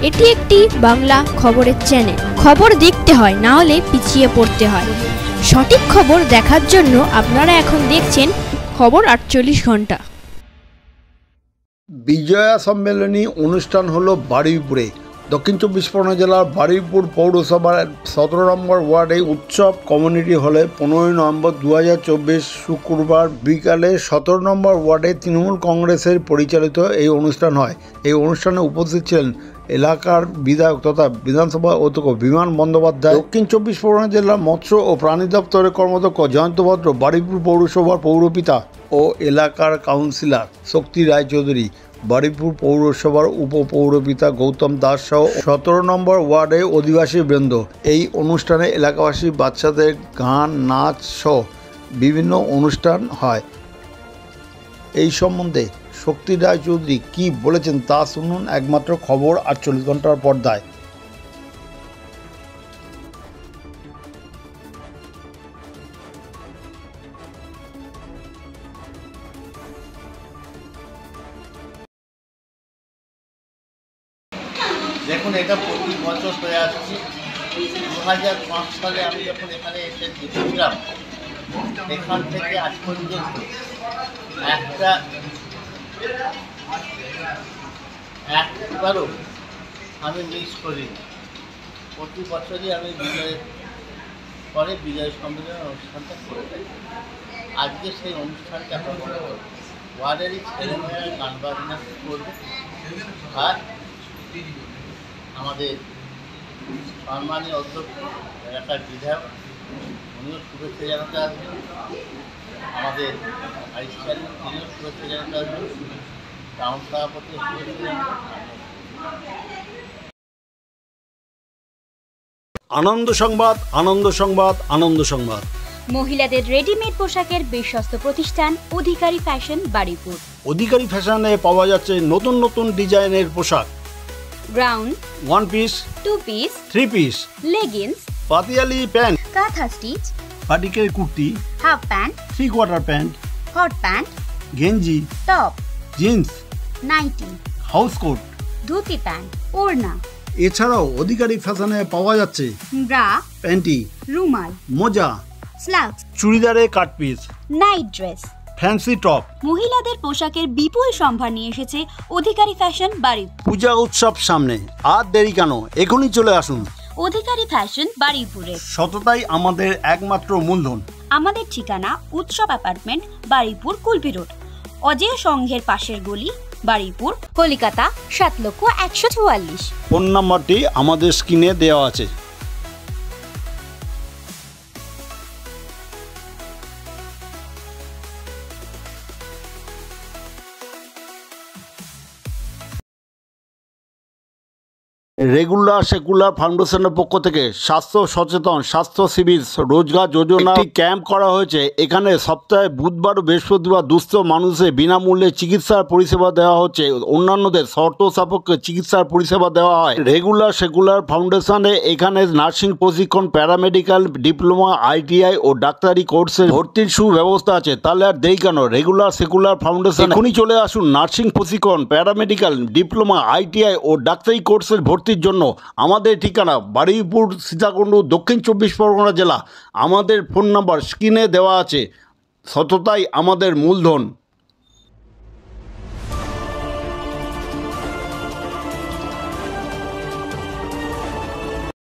এটি একটি বাংলা খবরের চ্যানেল। খবর দেখতে হয়, না হলে পিছিয়ে পড়তে হয়। সঠিক খবর দেখার জন্য আপনারা এখন দেখছেন খবর 48 ঘন্টা। বিজয়া সম্মেলনী অনুষ্ঠান হলো বারুইপুরে। দক্ষিণ 24 পরগনা জেলার বারুইপুর পৌরসভার 17 নম্বর ওয়ার্ডে উৎসব কমিউনিটি হলে 15 নভেম্বর 2024 শুক্রবার বিকালে 17 নম্বর ওয়ার্ডে তৃণমূল কংগ্রেসের পরিচালিত এই অনুষ্ঠান হয়। এই অনুষ্ঠানে উপস্থিত ছিলেন এলাকার বিধায়ক তথা বিধানসভা অধ্যক্ষ বিমান বন্দ্যোপাধ্যায়, দক্ষিণ 24 পরগনা জেলার মৎস্য ও প্রাণী দপ্তরের কর্মদক্ষ জয়ন্ত ভদ্র, বারুইপুর পৌরসভার পৌরপিতা ও এলাকার কাউন্সিলর শক্তি রায়চৌধুরী, বারুইপুর পৌরসভার উপপৌরপিতা গৌতম দাস সহ 17 নম্বর ওয়ার্ডে অধিবাসী বৃন্দ। এই অনুষ্ঠানে এলাকাবাসী বাচ্চাদের গান, নাচ সহ বিভিন্ন অনুষ্ঠান হয়। এই সম্বন্ধে শক্তি রায়চৌধুরী কি বলেছেন তা শুনুন একমাত্র খবর 48 ঘন্টার পর্দায়। দেখুন, এটা প্রতি বছর হয়ে আসছে। 2005 সালে আমি যখন এখানে এসে দেখেছিলাম, এখান থেকে আজ পর্যন্ত একবারও আমি মিস করিনি। প্রতি বছরই আমি বিজয়ের পরে বিজয় সম্মেলনের অনুষ্ঠানটা করে থাকি। আজকে সেই অনুষ্ঠানটা ওয়ার্ডেরই ছেলেমেয়েরা গান বাজনা করবে, আর আমাদের সম্মানীয় অধ্যক্ষ এলাকার বিধায়ক উনিও শুভেচ্ছা জানাতে আসবেন, আমাদের ভাইস চেয়ারম্যান তিনিও শুভেচ্ছা জানাতে আসবেন, টাউন সভাপতিও শুভেচ্ছা জানাবেন। আনন্দ সংবাদ, আনন্দ সংবাদ, আনন্দ সংবাদ। মহিলাদের রেডিমেড পোশাকের বিশ্বস্ত প্রতিষ্ঠান অধিকারী ফ্যাশন, বারুইপুর। অধিকারী ফ্যাশনে পাওয়া যাচ্ছে নতুন নতুন ডিজাইনের পোশাক, গ্রাউন্ড, 1 piece, 2 piece, 3 piece, leggings, Patiala pant, kantha stitch, পাটিকের kurti, half pant, 3 quarter pant, hot pant, গেঞ্জি, top, jeans, nightie, house coat, dhoti pant, ওড়না। এছাড়াও অধিকারী ফ্যাশনে পাওয়া যাচ্ছে ব্রা, প্যান্টি, রুমাল, মোজা, স্লাক্স, চুড়িদারে cut piece, night dress, fancy top. মহিলাদের পোশাকের বিপুল সম্ভার নিয়ে এসেছে অধিকারী ফ্যাশন, বারুইপুর। পূজা উৎসব সামনে, আর দেরি কেন, এখনই চলে আসুন। অধিকারী ফ্যাশন, বারুইপুরে। সততাই আমাদের একমাত্র মূলধন। আমাদের ঠিকানা উৎসব অ্যাপার্টমেন্ট, বারুইপুর, কুলপি রোড, অজয় সংঘের পাশের গলি, বারুইপুর, কলিকাতা 7,144,। ফোন নাম্বারটি আমাদের স্ক্রিনে দেওয়া আছে। রেগুলার সেকুলার ফাউন্ডেশনের পক্ষ থেকে স্বাস্থ্য সচেতন স্বাস্থ্য শিবির রোজগার যোজনা একটি ক্যাম্প করা হয়েছে। এখানে সপ্তাহে বুধবার ও বৃহস্পতিবার দুস্থ মানুষের বিনামূল্যে চিকিৎসার পরিষেবা দেওয়া হচ্ছে। অন্যান্যদের শর্ত সাপেক্ষে চিকিৎসার পরিষেবা দেওয়া হয়। রেগুলার সেকুলার ফাউন্ডেশনে এখানে নার্সিং প্রশিক্ষণ, প্যারামেডিক্যাল ডিপ্লোমা, ITI ও ডাক্তারি কোর্সে ভর্তির সুব্যবস্থা আছে। তাহলে আর দেরি কেন, রেগুলার সেকুলার ফাউন্ডেশন এখনই চলে আসুন। নার্সিং প্রশিক্ষণ, প্যারামেডিক্যাল ডিপ্লোমা, ITI ও ডাক্তারি কোর্সের ভর্তির জন্য। আমাদের ঠিকানা বারুইপুর, সীতাকুণ্ড, দক্ষিণ 24 পরগনা জেলা। আমাদের ফোন নাম্বার স্ক্রিনে দেওয়া আছে। সততাই আমাদের মূলধন।